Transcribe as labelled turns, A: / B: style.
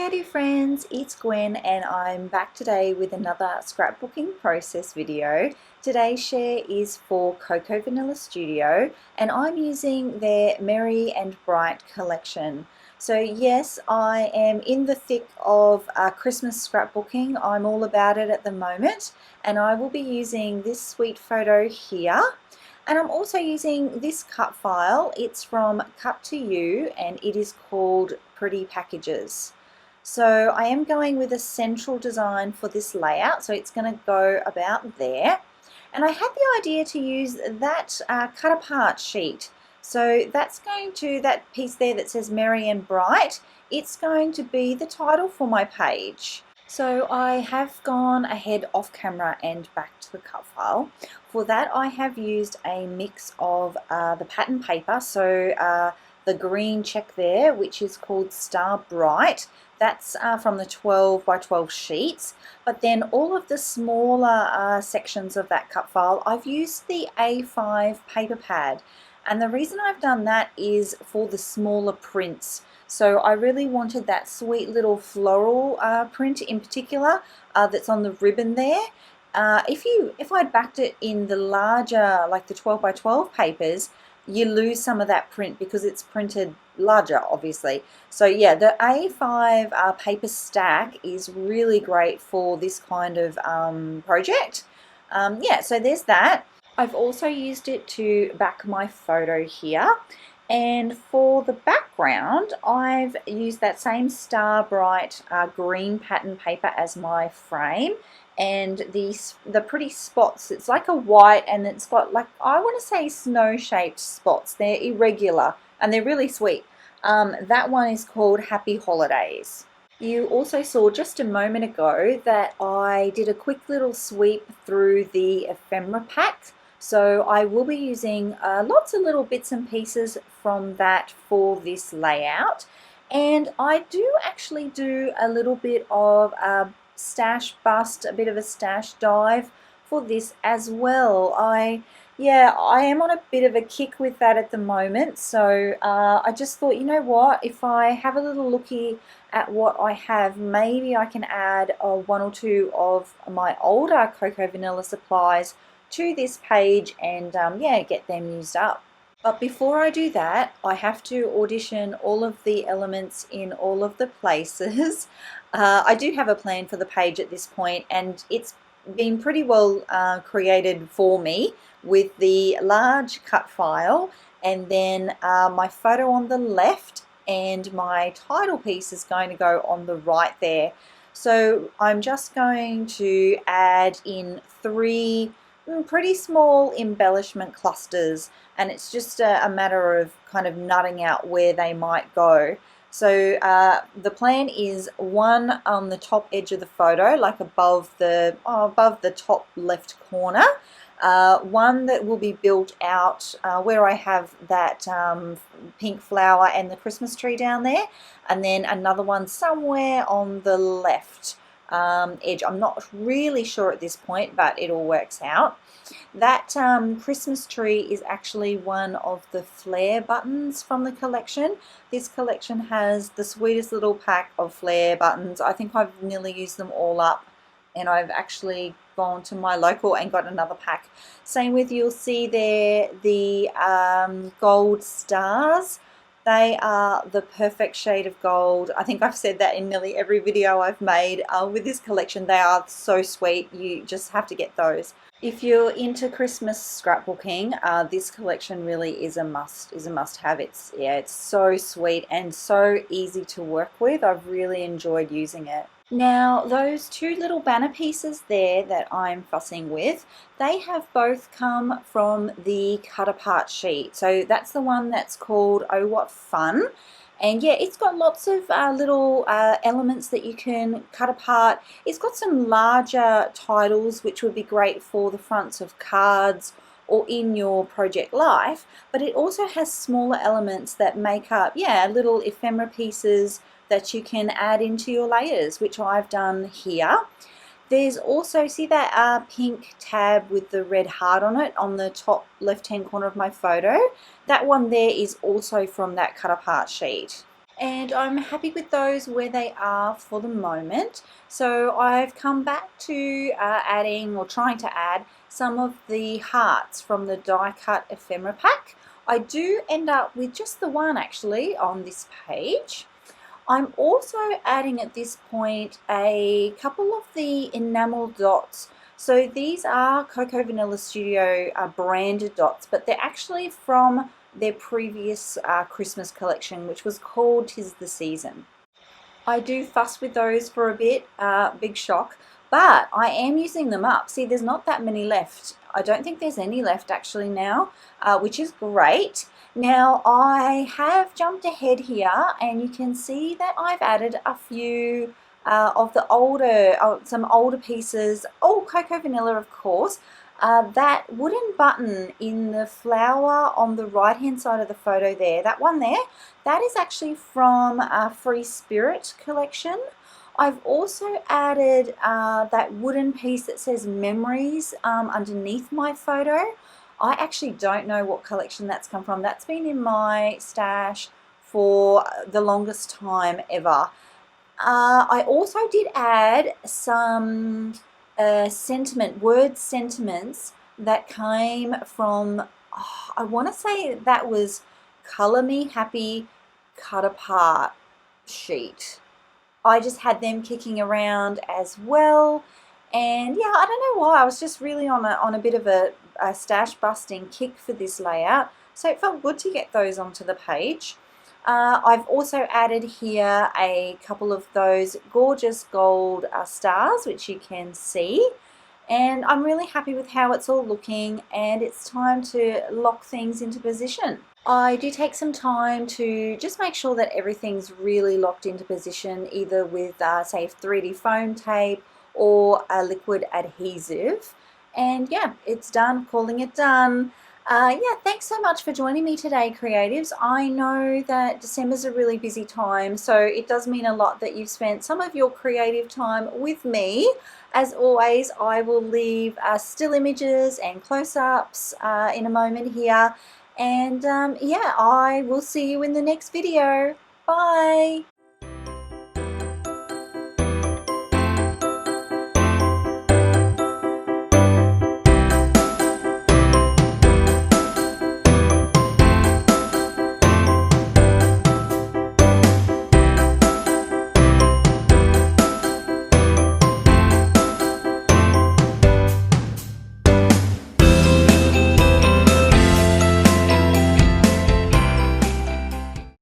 A: Creative friends, it's Gwen and I'm back today with another scrapbooking process video. Today's share is for Cocoa Vanilla Studio and I'm using their Merry and Bright collection. So yes, I am in the thick of Christmas scrapbooking. I'm all about it at the moment and I will be using this sweet photo here. And I'm also using this cut file. It's from Cut to You and it is called Pretty Packages. So I am going with a central design for this layout, so it's going to go about there. And I had the idea to use that cut apart sheet. So that's going to, that piece there that says Merry and Bright, it's going to be the title for my page. So I have gone ahead off camera and back to the cut file. For that I have used a mix of the pattern paper, so the green check there, which is called Star Bright. That's from the 12 by 12 sheets. But then all of the smaller sections of that cut file, I've used the A5 paper pad. And the reason I've done that is for the smaller prints. So I really wanted that sweet little floral print in particular that's on the ribbon there. If I'd backed it in the larger, like the 12 by 12 papers, you lose some of that print because it's printed larger, obviously. So yeah, the A5 paper stack is really great for this kind of project. Yeah, so there's that. I've also used it to back my photo here. And for the background, I've used that same Star Bright green pattern paper as my frame. And the pretty spots, it's like a white and it's got, like, I want to say snow-shaped spots. They're irregular and they're really sweet. That one is called Happy Holidays. You also saw just a moment ago that I did a quick little sweep through the ephemera pack. So I will be using lots of little bits and pieces from that for this layout. And I do actually do a little bit of stash bust, a bit of a stash dive for this as well. I am on a bit of a kick with that at the moment, so I just thought, you know what, if I have a little looky at what I have, maybe I can add one or two of my older Cocoa Vanilla supplies to this page and yeah, get them used up. But before I do that, I have to audition all of the elements in all of the places. I do have a plan for the page at this point, and it's been pretty well created for me with the large cut file and then my photo on the left, and my title piece is going to go on the right there. So I'm just going to add in 3 pretty small embellishment clusters, and it's just a matter of kind of nutting out where they might go. So the plan is one on the top edge of the photo, like above the top left corner, one that will be built out where I have that pink flower and the Christmas tree down there, and then another one somewhere on the left edge. I'm not really sure at this point, but it all works out. That Christmas tree is actually one of the flare buttons from the collection. This collection has the sweetest little pack of flare buttons. I think I've nearly used them all up, and I've actually gone to my local and got another pack. Same with, you'll see there, the gold stars. They are the perfect shade of gold. I think I've said that in nearly every video I've made with this collection. They are so sweet. You just have to get those. If you're into Christmas scrapbooking, this collection really is a must-have. It's so sweet and so easy to work with. I've really enjoyed using it. Now, those 2 little banner pieces there that I'm fussing with, they have both come from the cut apart sheet. So that's the one that's called Oh What Fun. And yeah, it's got lots of little elements that you can cut apart. It's got some larger titles, which would be great for the fronts of cards or in your project life. But it also has smaller elements that make up, yeah, little ephemera pieces that you can add into your layers, which I've done here. There's also, see that pink tab with the red heart on it on the top left hand corner of my photo? That one there is also from that cut apart sheet. and I'm happy with those where they are for the moment. So I've come back to adding or trying to add some of the hearts from the die cut ephemera pack. I do end up with just the one actually on this page. I'm also adding at this point a couple of the enamel dots. So these are Cocoa Vanilla Studio branded dots, but they're actually from their previous Christmas collection, which was called 'Tis the Season. I do fuss with those for a bit, big shock, but I am using them up. See, there's not that many left. I don't think there's any left actually now, which is great. Now I have jumped ahead here and you can see that I've added a few of the older, some older pieces, all Cocoa Vanilla of course. That wooden button in the flower on the right hand side of the photo there, that one there, that is actually from a Free Spirit collection. I've also added that wooden piece that says memories underneath my photo. I actually don't know what collection that's come from. That's been in my stash for the longest time ever. I also did add some word sentiments that came from, I want to say that was Color Me Happy Cut Apart sheet. I just had them kicking around as well, and yeah, I don't know why, I was just really on a bit of a stash busting kick for this layout, so it felt good to get those onto the page. I've also added here a couple of those gorgeous gold stars, which you can see, and I'm really happy with how it's all looking, and it's time to lock things into position. I do take some time to just make sure that everything's really locked into position, either with say 3D foam tape or a liquid adhesive, and yeah, it's done, calling it done. Yeah, thanks so much for joining me today, creatives. I know that December's a really busy time, so it does mean a lot that you've spent some of your creative time with me. As always, I will leave still images and close-ups in a moment here. And yeah, I will see you in the next video. Bye!